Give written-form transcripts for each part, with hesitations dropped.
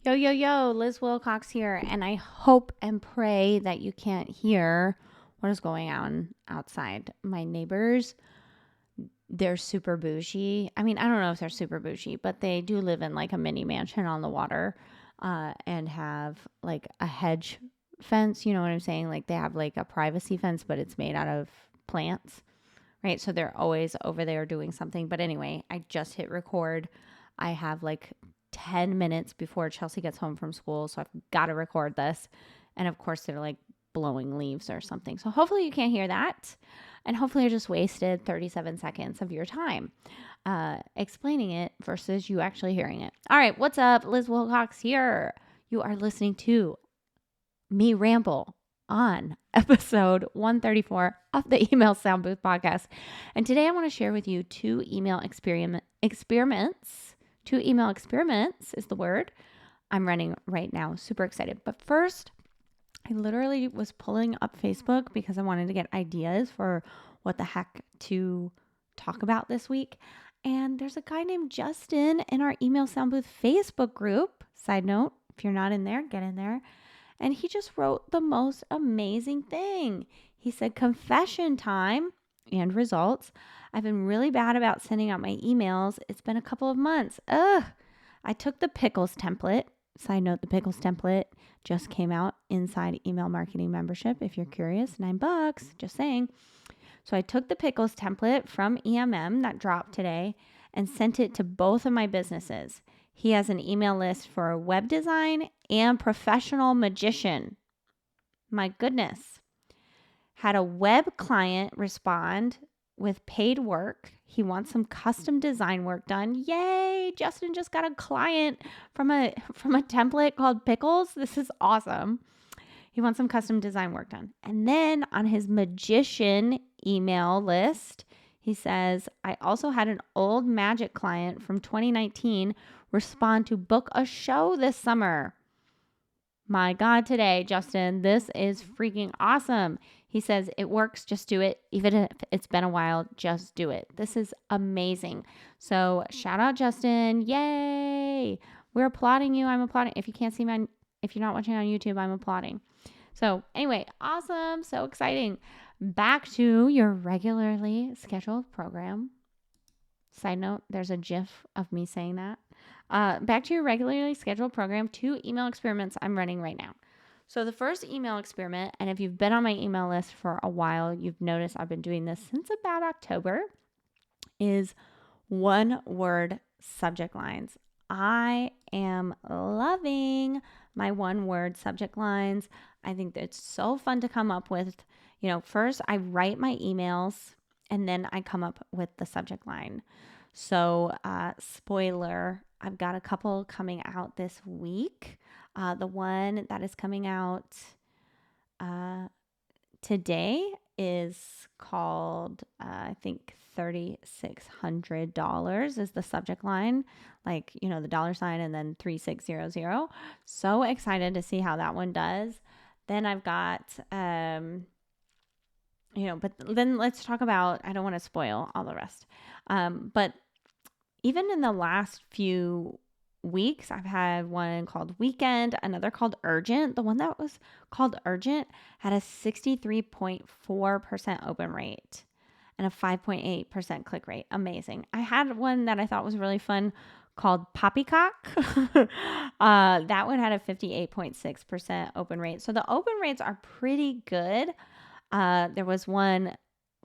Yo, yo, yo, Liz Wilcox here, and I hope and pray that you can't hear what is going on outside. My neighbors, they're super bougie. I mean, I don't know if they're super bougie, but they do live in like a mini mansion on the water and have like a hedge fence. You know what I'm saying? Like they have like a privacy fence, but it's made out of plants, right? So they're always over there doing something. But anyway, I just hit record. I have like 10 minutes before Chelsea gets home from school. So I've got to record this. And of course, they're like blowing leaves or something. So hopefully you can't hear that. And hopefully I just wasted 37 seconds of your time explaining it versus you actually hearing it. All right. What's up? Liz Wilcox here. You are listening to me ramble on episode 134 of the Email Sound Booth podcast. And today I want to share with you two email experiments. Two email experiments is the word I'm running right now. Super excited. But first, I literally was pulling up Facebook because I wanted to get ideas for what the heck to talk about this week. And there's a guy named Justin in our Email Sound Booth Facebook group. Side note, if you're not in there, get in there. And he just wrote the most amazing thing. He said, confession time and results. I've been really bad about sending out my emails. It's been a couple of months. I took the pickles template. Side note, the pickles template just came out inside email marketing membership. If you're curious, $9, just saying. So I took the pickles template from EMM that dropped today and sent it to both of my businesses. He has an email list for web design and professional magician. My goodness. Had a web client respond with paid work. He wants some custom design work done. Yay! Justin just got a client from a template called Pickles. This is awesome. He wants some custom design work done. And then on his magician email list, he says, I also had an old magic client from 2019 respond to book a show this summer. My God, today, Justin, this is freaking awesome. He says, it works, just do it. Even if it's been a while, just do it. This is amazing. So shout out, Justin. Yay. We're applauding you. I'm applauding. If you can't see me, if you're not watching on YouTube, I'm applauding. So anyway, awesome. So exciting. Back to your regularly scheduled program. Side note, there's a GIF of me saying that. Back to your regularly scheduled program, 2 email experiments I'm running right now. So the first email experiment, and if you've been on my email list for a while, you've noticed I've been doing this since about October, is one word subject lines. I am loving my one word subject lines. I think that it's so fun to come up with. First I write my emails and then I come up with the subject line. So, spoiler, I've got a couple coming out this week. The one that is coming out today is called, I think, $3,600 is the subject line, like, the dollar sign and then 3600. So excited to see how that one does. Then I've got, but then let's talk about, I don't want to spoil all the rest. But even in the last few weeks, I've had one called Weekend, another called Urgent. The one that was called Urgent had a 63.4% open rate and a 5.8% click rate. Amazing. I had one that I thought was really fun called Poppycock. That one had a 58.6% open rate. So the open rates are pretty good. There was one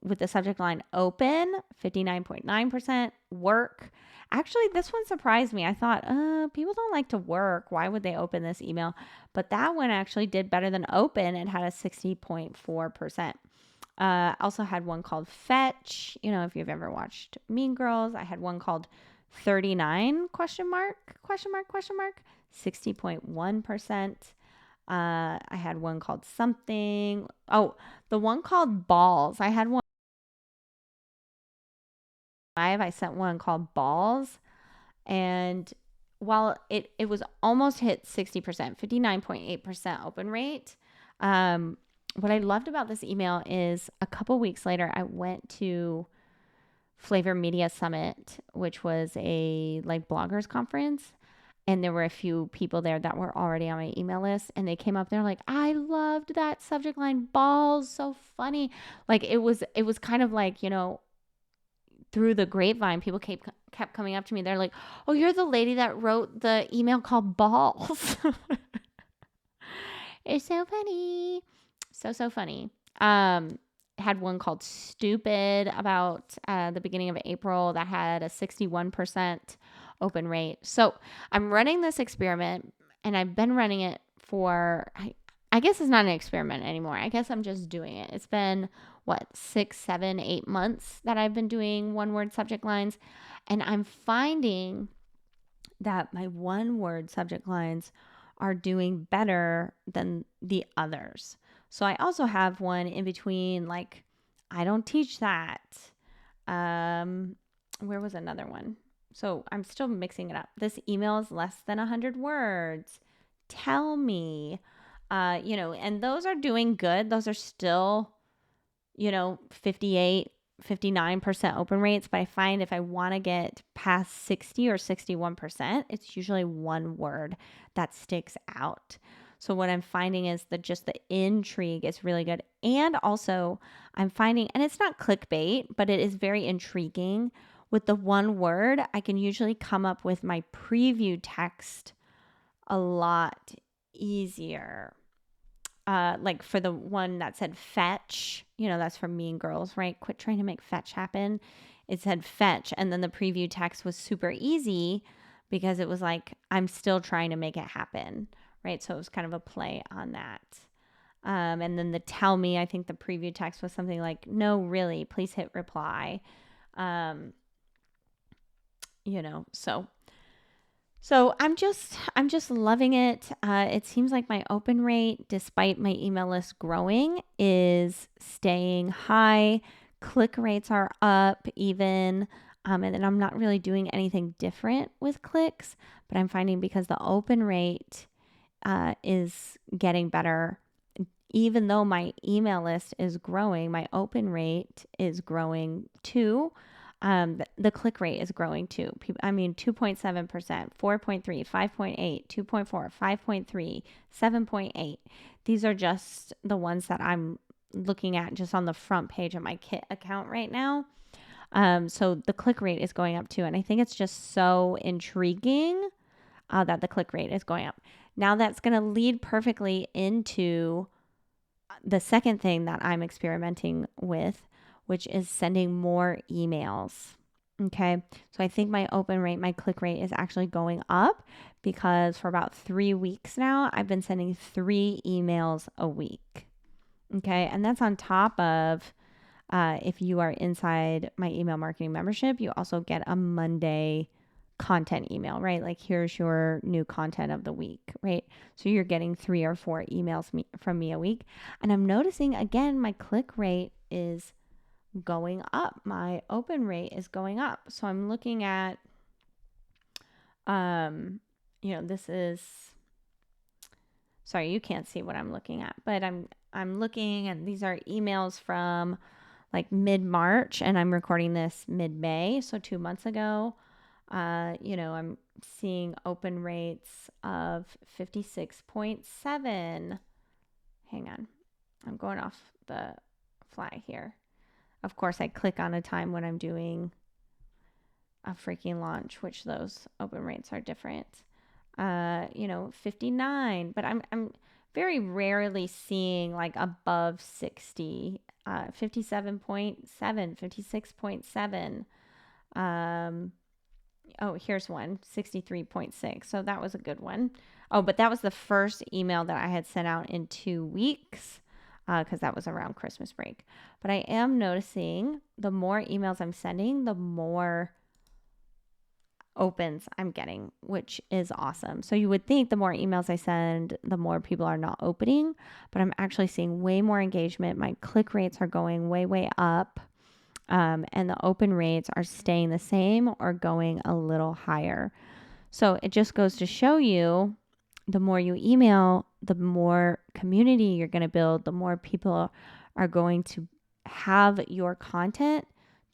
with the subject line open, 59.9%, work. Actually, this one surprised me. I thought, people don't like to work. Why would they open this email? But that one actually did better than open. It had a 60.4%. Also had one called Fetch. If you've ever watched Mean Girls, I had one called 39 question mark, 60.1%. I had one called something. Oh, the one called balls. I had one. I sent one called balls, and while it was almost hit 60%, 59.8% open rate. What I loved about this email is a couple weeks later, I went to Flavor Media Summit, which was a like bloggers conference. And there were a few people there that were already on my email list, and they came up, they're like, I loved that subject line, balls, so funny. Like it was kind of like, through the grapevine, people kept coming up to me. They're like, oh, you're the lady that wrote the email called balls. It's so funny. So funny. Had one called stupid about the beginning of April that had a 61% open rate. So I'm running this experiment, and I've been running it for, I guess it's not an experiment anymore. I guess I'm just doing it. It's been 6, 7, 8 months that I've been doing one word subject lines. And I'm finding that my one word subject lines are doing better than the others. So I also have one in between, like, I don't teach that. Where was another one? So I'm still mixing it up. This email is less than 100 words. Tell me, and those are doing good. Those are still, 58, 59% open rates. But I find if I want to get past 60 or 61%, it's usually one word that sticks out. So what I'm finding is that just the intrigue is really good. And also I'm finding, and it's not clickbait, but it is very intriguing. With the one word, I can usually come up with my preview text a lot easier. Like for the one that said fetch, that's from Mean Girls, right? Quit trying to make fetch happen. It said fetch. And then the preview text was super easy because it was like, I'm still trying to make it happen, right? So it was kind of a play on that. And then the tell me, I think the preview text was something like, no, really, please hit reply. So I'm just loving it. It seems like my open rate, despite my email list growing, is staying high. Click rates are up even. And then I'm not really doing anything different with clicks, but I'm finding because the open rate is getting better. Even though my email list is growing, my open rate is growing too. The click rate is growing too. 2.7%, 4.3, 5.8, 2.4, 5.3, 7.8. These are just the ones that I'm looking at just on the front page of my Kit account right now. So the click rate is going up too. And I think it's just so intriguing that the click rate is going up. Now that's going to lead perfectly into the second thing that I'm experimenting with, which is sending more emails. Okay. So I think my open rate, my click rate is actually going up because for about 3 weeks now, I've been sending 3 emails a week. Okay. And that's on top of, if you are inside my email marketing membership, you also get a Monday content email, right? Like here's your new content of the week, right? So you're getting 3 or 4 emails from me a week. And I'm noticing again, my click rate is going up. My open rate is going up. So I'm looking at, this is, sorry, you can't see what I'm looking at, but I'm looking, and these are emails from like mid-March, and I'm recording this mid-May. So 2 months ago. I'm seeing open rates of 56.7. Hang on. I'm going off the fly here. Of course, I click on a time when I'm doing a freaking launch, which those open rates are different. 59, but I'm very rarely seeing like above 60, 57.7, 56.7. Oh, here's one, 63.6. So that was a good one. Oh, but that was the first email that I had sent out in 2 weeks because that was around Christmas break. But I am noticing the more emails I'm sending, the more opens I'm getting, which is awesome. So you would think the more emails I send, the more people are not opening, but I'm actually seeing way more engagement. My click rates are going way, way up. And the open rates are staying the same or going a little higher. So it just goes to show you, the more you email, the more community you're going to build, the more people are going to have your content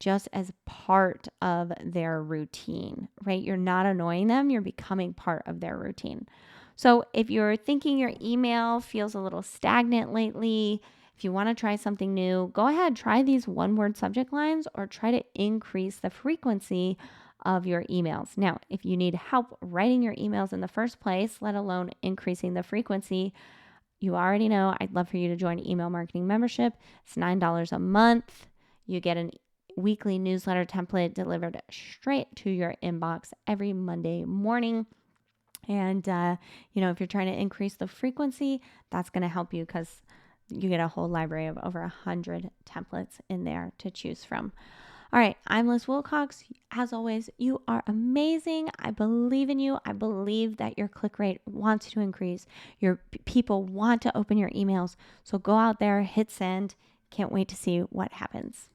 just as part of their routine, right? You're not annoying them, you're becoming part of their routine. So if you're thinking your email feels a little stagnant lately, if you want to try something new, go ahead, try these one-word subject lines or try to increase the frequency of your emails. Now, if you need help writing your emails in the first place, let alone increasing the frequency, you already know I'd love for you to join Email Marketing Membership. It's $9 a month. You get a weekly newsletter template delivered straight to your inbox every Monday morning. And, if you're trying to increase the frequency, that's going to help you because you get a whole library of over 100 templates in there to choose from. All right, I'm Liz Wilcox. As always, you are amazing. I believe in you. I believe that your click rate wants to increase. Your people want to open your emails. So go out there, hit send. Can't wait to see what happens.